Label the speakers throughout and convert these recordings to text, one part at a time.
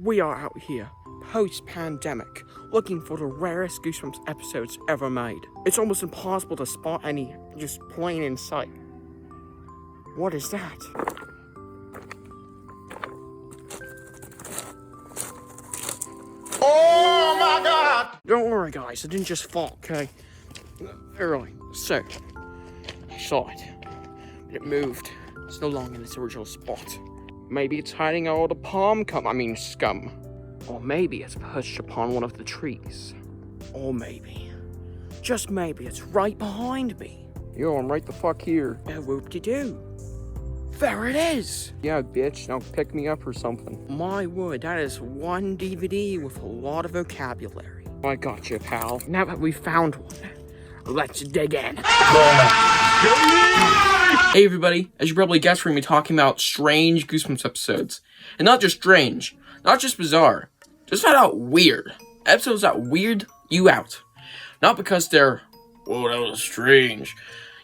Speaker 1: We are out here, post-pandemic, looking for the rarest Goosebumps episodes ever made. It's almost impossible to spot any just plain in sight. What is that?
Speaker 2: Oh my god!
Speaker 1: Don't worry guys, it didn't just fall, okay? Early, so, I saw it. It moved. It's no longer in its original spot. Maybe it's hiding out all the scum. Or maybe it's perched upon one of the trees. Or maybe, just maybe, it's right behind me.
Speaker 3: Yo, I'm right the fuck here.
Speaker 1: Whoop-de-doo. There it is!
Speaker 3: Yeah, bitch, now pick me up or something.
Speaker 1: My word, that is one DVD with a lot of vocabulary.
Speaker 3: I got you, pal.
Speaker 1: Now that we've found one, let's dig in.
Speaker 4: Hey everybody, as you probably guessed, we're going to be talking about strange Goosebumps episodes. And not just strange, not just bizarre, just flat out weird. Episodes that weird you out. Not because they're, whoa, that was strange.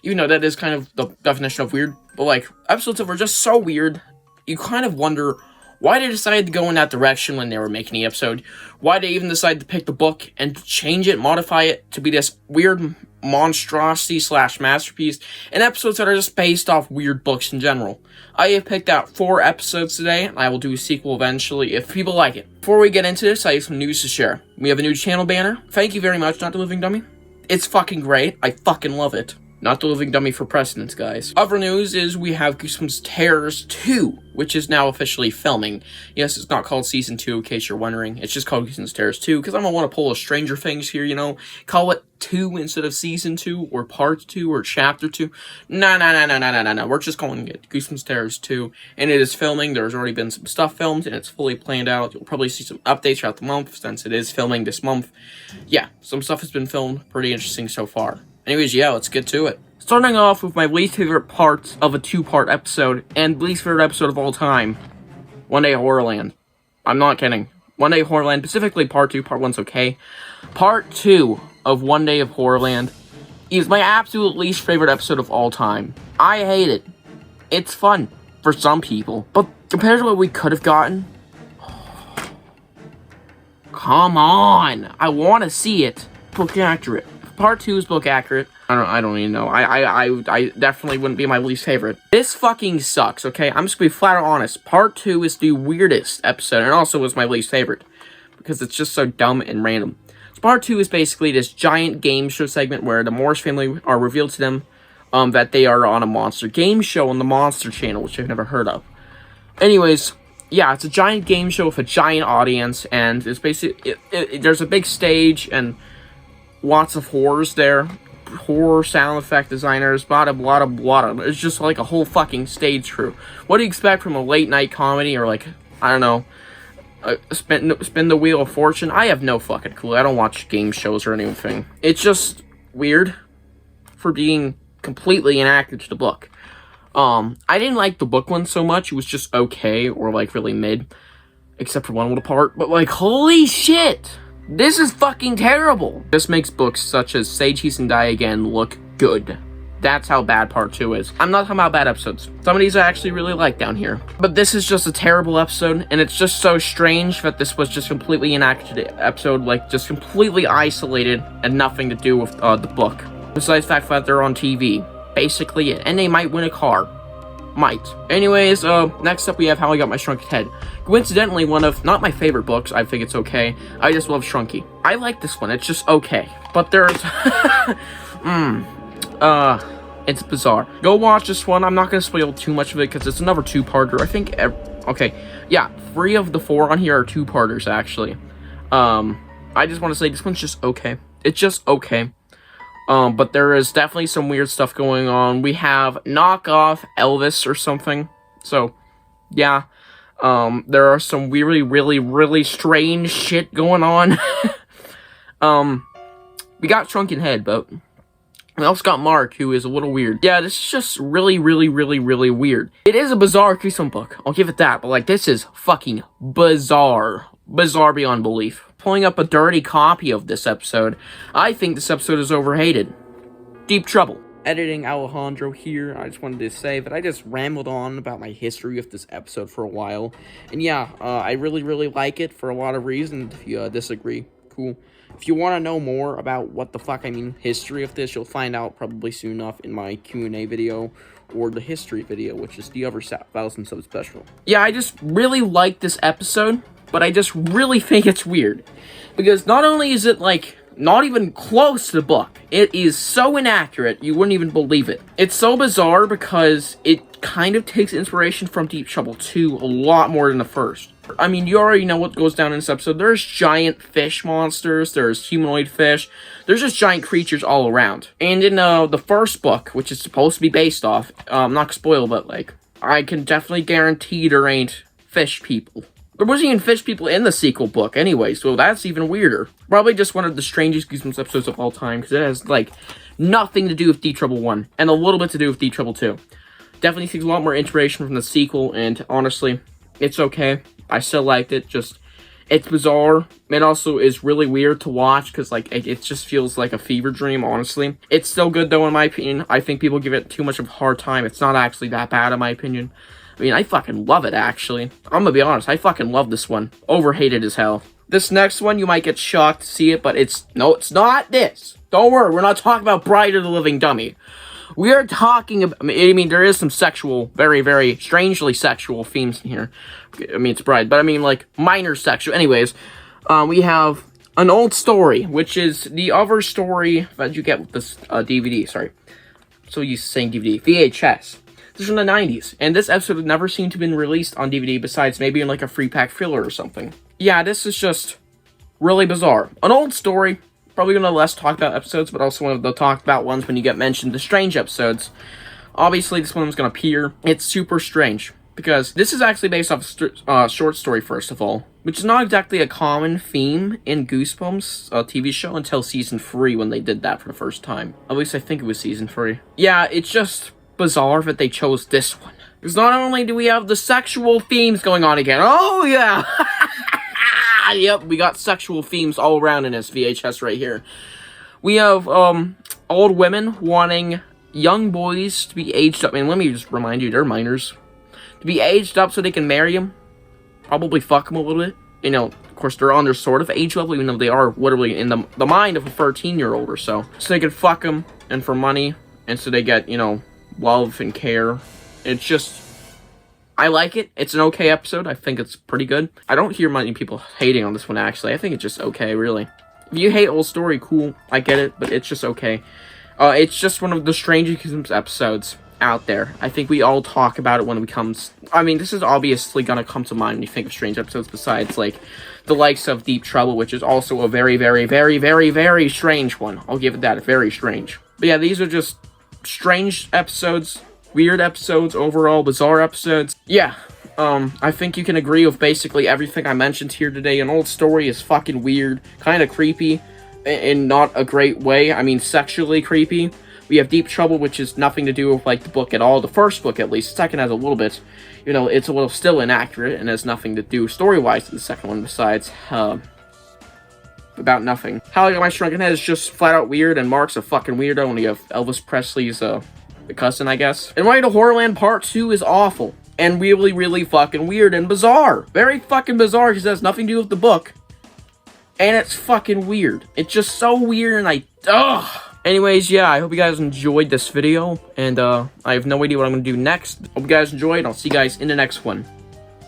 Speaker 4: Even though that is kind of the definition of weird. But like, episodes that were just so weird, you kind of wonder why they decided to go in that direction when they were making the episode. Why they even decided to pick the book and change it, modify it to be this weird monstrosity / masterpiece, and episodes that are just based off weird books in general. I have picked out 4 episodes today, and I will do a sequel eventually if people like it. Before we get into this, I have some news to share. We have a new channel banner. Thank you very much, Not the Living Dummy. It's fucking great. I fucking love it. Not the Living Dummy for precedence, guys. Other news is we have Goosebumps Terrors 2, which is now officially filming. Yes, it's not called Season 2, in case you're wondering. It's just called Goosebumps Terrors 2, because I don't want to pull a Stranger Things here, you know? Call it 2 instead of Season 2, or Part 2, or Chapter 2. No. We're just calling it Goosebumps Terrors 2, and it is filming. There's already been some stuff filmed, and it's fully planned out. You'll probably see some updates throughout the month, since it is filming this month. Yeah, some stuff has been filmed. Pretty interesting so far. Anyways, yeah, let's get to it. Starting off with my least favorite parts of a 2-part episode, and least favorite episode of all time, One Day at Horrorland. I'm not kidding. One Day at Horrorland, specifically Part 2, Part 1's okay. Part 2 of One Day of Horrorland is my absolute least favorite episode of all time. I hate it. It's fun for some people, but compared to what we could have gotten, come on, I want to see it. Book accurate. Part 2 is book accurate. I don't even know. I definitely wouldn't be my least favorite. This fucking sucks, okay? I'm just gonna be flat out honest. Part 2 is the weirdest episode, and also was my least favorite. Because it's just so dumb and random. So Part 2 is basically this giant game show segment where the Morris family are revealed to them that they are on a monster game show on the Monster Channel, which I've never heard of. Anyways, yeah, it's a giant game show with a giant audience, and it's basically, there's a big stage, and lots of horrors there. Horror sound effect designers, blah blah blah. It's just like a whole fucking stage crew. What do you expect from a late night comedy, or like, I don't know, spin the wheel of fortune? I have no fucking clue. I don't watch game shows or anything. It's just weird for being completely inaccurate to the book. I didn't like the book one so much. It was just okay, or like really mid, except for one little part. But like, holy shit! This is fucking terrible. This makes books such as Say Cheese and Die Again look good. That's how bad Part 2 is. I'm not talking about bad episodes. Some of these I actually really like down here. But this is just a terrible episode, and it's just so strange that this was just completely inaccurate episode, like just completely isolated and nothing to do with the book. Besides the fact that they're on TV. Basically it. And they might win a car. Might. Anyways, next up we have How I Got My Shrunken Head. Coincidentally, one of, not my favorite books, I think it's okay. I just love Shrunky. I like this one, it's just okay. But there's, it's bizarre. Go watch this one, I'm not gonna spoil too much of it, because it's another 2-parter, I think, okay. Yeah, 3 of the 4 on here are 2-parters, actually. I just want to say, this one's just okay. It's just okay. But there is definitely some weird stuff going on. We have knockoff Elvis or something. So, yeah. There are some really strange shit going on. We got Shrunken Head, but we also got Mark, who is a little weird. Yeah, this is just really weird. It is a bizarre Goosebumps book. I'll give it that. But, like, this is fucking bizarre. Bizarre beyond belief. Pulling up a dirty copy of this episode. I think this episode is overhated. Deep Trouble.
Speaker 1: editing Alejandro here. I just wanted to say that I just rambled on about my history of this episode for a while. And yeah, I really like it for a lot of reasons. If you disagree, cool. If you want to know more about what the fuck I mean history of this, you'll find out probably soon enough in my Q&A video or the history video, which is the other 1,000 sub special. Yeah, I just really like this episode, but I just really think it's weird. Because not only is it, like, not even close to the book, it is so inaccurate, you wouldn't even believe it. It's so bizarre because it kind of takes inspiration from Deep Trouble 2 a lot more than the first. I mean, you already know what goes down in this episode. There's giant fish monsters, there's humanoid fish, there's just giant creatures all around. And in the first book, which is supposed to be based off, not gonna spoil, but, like, I can definitely guarantee there ain't fish people. There wasn't even fish people in the sequel book anyway, so that's even weirder. Probably just one of the strangest Goosebumps episodes of all time, because it has, like, nothing to do with Deep Trouble 1, and a little bit to do with Deep Trouble 2. Definitely takes a lot more inspiration from the sequel, and honestly, it's okay. I still liked it, just, it's bizarre. It also is really weird to watch, because, like, it just feels like a fever dream, honestly. It's still good, though, in my opinion. I think people give it too much of a hard time. It's not actually that bad, in my opinion. I mean, I fucking love it, actually. I'm gonna be honest, I fucking love this one. Overhated as hell. This next one, you might get shocked to see it, but it's not this. Don't worry, we're not talking about Bride of the Living Dummy. We are talking about, I mean, there is some sexual, very strangely sexual themes in here. I mean, it's Bride, but I mean, like, minor sexual. Anyways, we have an old story, which is the other story that you get with this DVD, sorry. So used to saying DVD. VHS. This is from the 90s, and this episode had never seemed to have been released on DVD besides maybe in, like, a free pack filler or something. Yeah, this is just really bizarre. An old story. Probably one of the less talked about episodes, but also one of the talked about ones when you get mentioned, the strange episodes. Obviously, this one was going to appear. It's super strange, because this is actually based off a short story, first of all, which is not exactly a common theme in Goosebumps TV show until season 3 when they did that for the first time. At least I think it was season 3. Yeah, it's just bizarre that they chose this one. Because not only do we have the sexual themes going on again, oh yeah! Yep, we got sexual themes all around in this VHS right here. We have, old women wanting young boys to be aged up. I mean, let me just remind you, they're minors. To be aged up so they can marry them. Probably fuck them a little bit. You know, of course, they're on their sort of age level, even though they are literally in the mind of a 13-year-old or so. So they can fuck them, and for money, and so they get, you know, love and care. It's just, I like it. It's an okay episode. I think it's pretty good. I don't hear many people hating on this one, actually. I think it's just okay, really. If you hate old story, cool. I get it, but it's just okay. It's just one of the strangest episodes out there. I think we all talk about it when it becomes, I mean, this is obviously gonna come to mind when you think of strange episodes besides, like, the likes of Deep Trouble, which is also a very strange one. I'll give it that, very strange. But yeah, these are just strange episodes. Weird episodes, overall, bizarre episodes. Yeah, I think you can agree with basically everything I mentioned here today. An old story is fucking weird, kind of creepy, in not a great way. I mean, sexually creepy. We have Deep Trouble, which is nothing to do with, like, the book at all. The first book, at least. The second has a little bit. You know, it's a little still inaccurate, and has nothing to do story-wise to the second one, besides, about nothing. How I Got My Shrunken Head is just flat-out weird, and Mark's a fucking weirdo, and you have Elvis Presley's, the cousin, I guess. And Ride to Horrorland Part 2 is awful. And really fucking weird and bizarre. Very fucking bizarre because it has nothing to do with the book. And it's fucking weird. It's just so weird and ugh. Anyways, yeah, I hope you guys enjoyed this video. And I have no idea what I'm going to do next. Hope you guys enjoyed. I'll see you guys in the next one.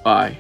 Speaker 1: Bye.